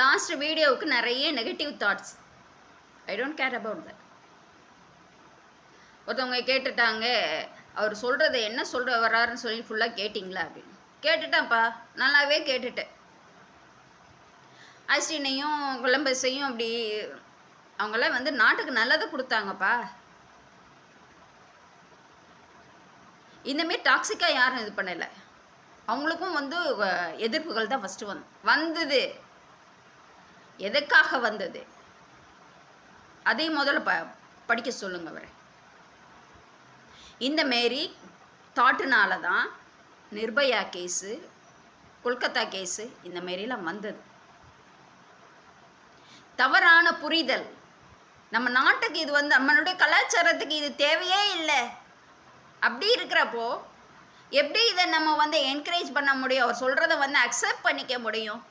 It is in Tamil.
லாஸ்ட் வீடியோவுக்கு நிறைய negative thoughts. I don't care about that. ஒருத்தவங்க கேட்டுட்டாங்க, அவர் சொல்கிறத என்ன சொல்கிற வர்றாருன்னு சொல்லி ஃபுல்லாக கேட்டிங்களா அப்படின்னு. கேட்டுட்டேன்ப்பா, நல்லாவே கேட்டுட்டேன். அஸ்டினையும் கொலம்பஸையும் அப்படி அவங்களாம் வந்து நாட்டுக்கு நல்லதை கொடுத்தாங்கப்பா. இந்தமாரி டாக்ஸிக்காக யாரும் இது பண்ணலை. அவங்களுக்கும் வந்து எதிர்ப்புகள் தான் ஃபஸ்ட்டு வந்தது. எதுக்காக வந்தது அதையும் முதல்ல படிக்க சொல்லுங்க அவரை. இந்த மாரி தாட்டுனால தான் நிர்பயா கேஸு, கொல்கத்தா கேஸு இந்த மாரிலாம் வந்தது. தவறான புரிதல். நம்ம நாட்டுக்கு இது வந்து நம்மளுடைய கலாச்சாரத்துக்கு இது தேவையே இல்லை. அப்படி இருக்கிறப்போ எப்படி இதை நம்ம வந்து என்கரேஜ் பண்ண முடியும்? அவர் சொல்கிறத வந்து அக்செப்ட் பண்ணிக்க முடியும்?